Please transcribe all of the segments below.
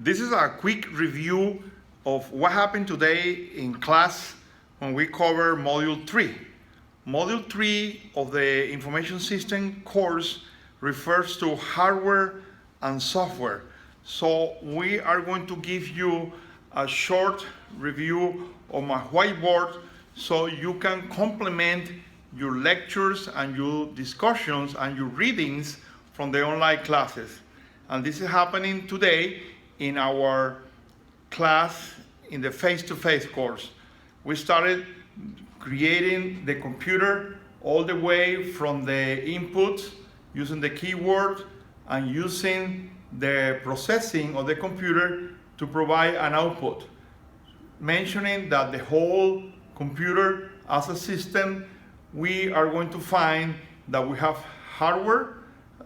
This is a quick review of what happened today in class when we cover Module 3. Module 3 of the Information System course refers to hardware and software. So we are going to give you a short review of my whiteboard so you can complement your lectures and your discussions and your readings from the online classes. And this is happening today in our class in the face-to-face course. We started creating the computer all the way from the inputs, using the keyword and using the processing of the computer to provide an output, mentioning that the whole computer as a system, we are going to find that we have hardware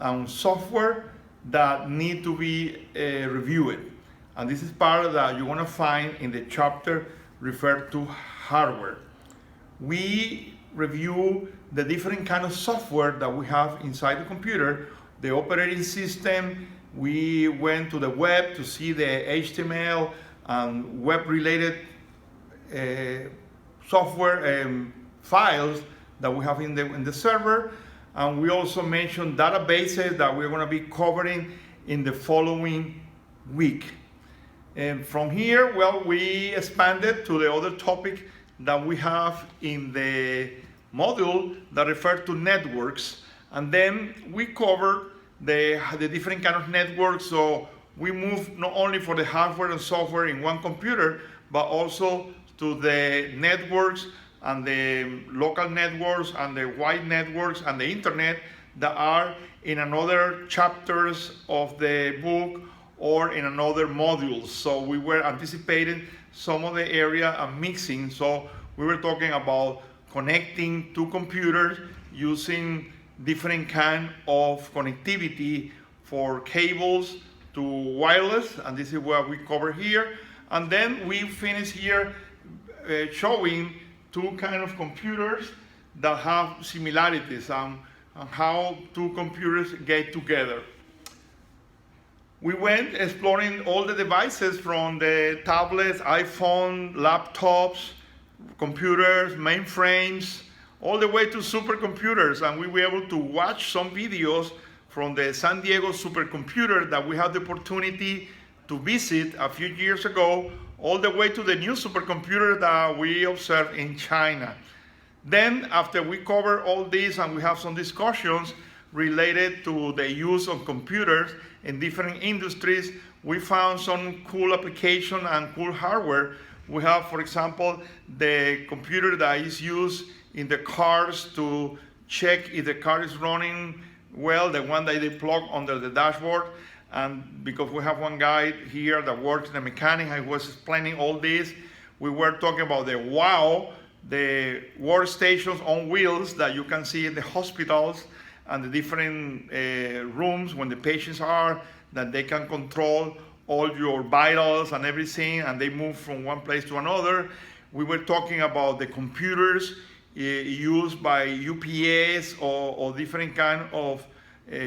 and software that need to be reviewed. And this is part that you're going to find in the chapter referred to hardware. We review the different kind of software that we have inside the computer, the operating system. We went to the web to see the HTML and web-related software files that we have in the server. And we also mentioned databases that we're going to be covering in the following week. And from here, well, we expanded to the other topic that we have in the module that refers to networks. And then we covered the different kind of networks. So we moved not only for the hardware and software in one computer, but also to the networks and the local networks and the wide networks and the internet that are in another chapters of the book or in another modules. So we were anticipating some of the area and mixing. So we were talking about connecting two computers using different kind of connectivity for cables to wireless, and this is what we cover here. And then we finish here showing two kind of computers that have similarities and how two computers get together. We went exploring all the devices from the tablets, iPhone, laptops, computers, mainframes, all the way to supercomputers, and we were able to watch some videos from the San Diego supercomputer that we had the opportunity to visit a few years ago, all the way to the new supercomputer that we observed in China. Then, after we cover all this and we have some discussions related to the use of computers in different industries, we found some cool application and cool hardware. We have, for example, the computer that is used in the cars to check if the car is running well, the one that they plug under the dashboard. And because we have one guy here that works in a mechanic, I was explaining all this. We were talking about the WOW, the workstations on wheels that you can see in the hospitals and the different rooms when the patients are, that they can control all your vitals and everything, and they move from one place to another. We were talking about the computers used by UPS or different kind of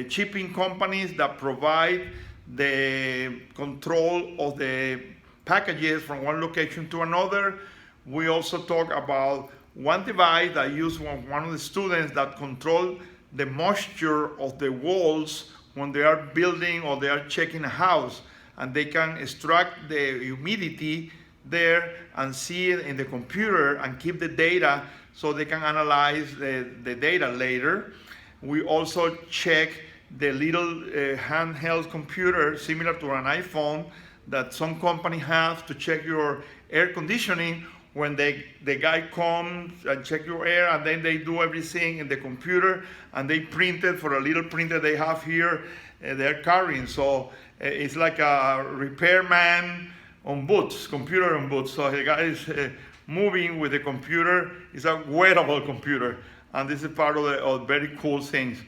shipping companies that provide the control of the packages from one location to another. We also talk about one device that used one of the students that control the moisture of the walls when they are building or they are checking a house, and they can extract the humidity there and see it in the computer and keep the data so they can analyze the data later. We also check the little handheld computer similar to an iPhone that some company have to check your air conditioning when the guy comes and check your air, and then they do everything in the computer and they print it for a little printer they have here they're carrying. So it's like a repairman on boots, computer on boots. So the guy is moving with the computer. It's a wearable computer, and this is part of the very cool things.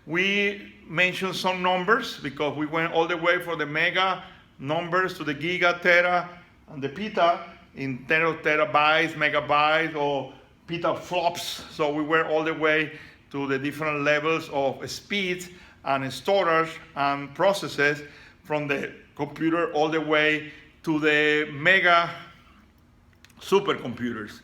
We mentioned some numbers because we went all the way from the mega numbers to the giga, tera, and the peta in terabytes, megabytes, or petaflops. So we were all the way to the different levels of speed and storage and processes. from the computer all the way to the mega supercomputers.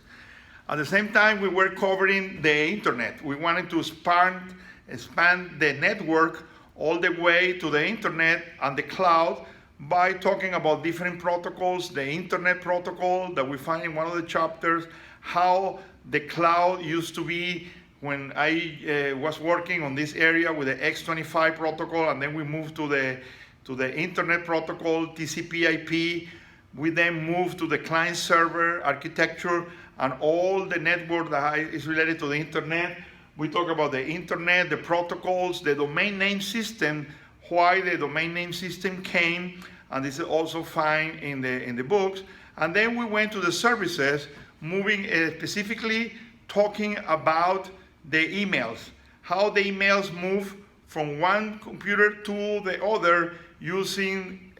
At the same time, we were covering the internet. We wanted to expand the network all the way to the internet and the cloud by talking about different protocols, the internet protocol that we find in one of the chapters, how the cloud used to be when I was working on this area with the X25 protocol, and then we moved to the internet protocol, TCP/IP. We then moved to the client-server architecture and all the network that is related to the internet. We talk about the internet, the protocols, the domain name system, why the domain name system came, and this is also found in the books. And then we went to the services, moving specifically talking about the emails, how the emails move from one computer to the other using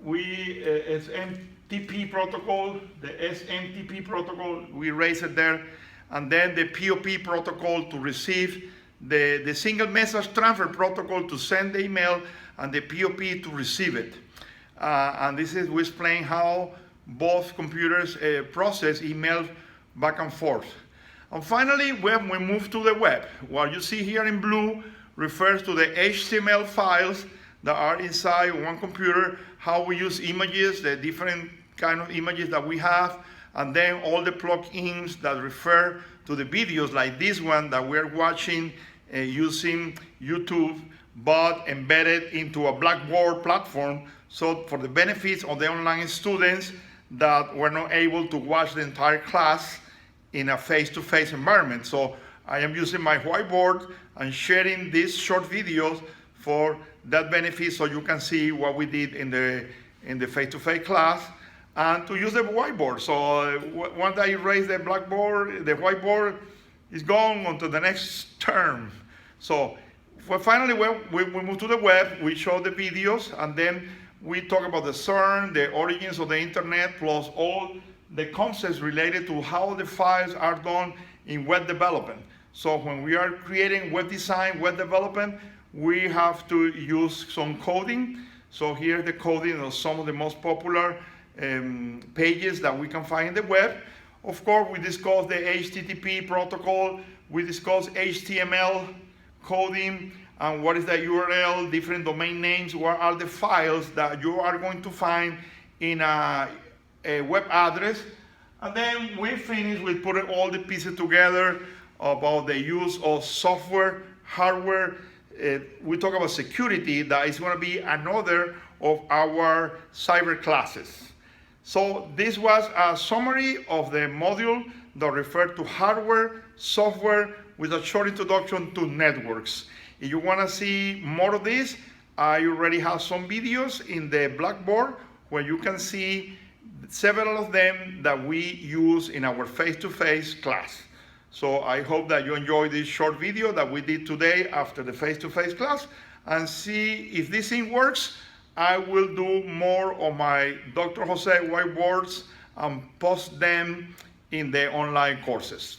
SMTP protocol, the SMTP protocol, we raised it there, and then the POP protocol to receive, the single message transfer protocol to send the email, and the POP to receive it. And this is, we explain how both computers process email back and forth. And finally, when we move to the web, what you see here in blue refers to the HTML files that are inside one computer, how we use images, the different kind of images that we have, and then all the plugins that refer to the videos like this one that we're watching using YouTube, but embedded into a Blackboard platform, so for the benefits of the online students that were not able to watch the entire class in a face-to-face environment. So I am using my whiteboard and sharing these short videos for that benefit, so you can see what we did in the face-to-face class, and to use the whiteboard. So once I erase the blackboard, the whiteboard is gone on to the next term. So finally, we move to the web, we show the videos, and then we talk about the CERN, the origins of the internet, plus all the concepts related to how the files are done in web development. So when we are creating web design, web development, we have to use some coding. So here's the coding of some of the most popular pages that we can find in the web. Of course, we discuss the HTTP protocol, we discuss HTML coding, and what is the URL, different domain names, what are the files that you are going to find in a web address. And then we finish with putting all the pieces together about the use of software, hardware. We talk about security, that is going to be another of our cyber classes. So this was a summary of the module that referred to hardware, software, with a short introduction to networks. If you want to see more of this, I already have some videos in the Blackboard where you can see several of them that we use in our face-to-face class. So I hope that you enjoy this short video that we did today after the face-to-face class, and see if this thing works. I will do more of my Dr. Jose whiteboards and post them in the online courses.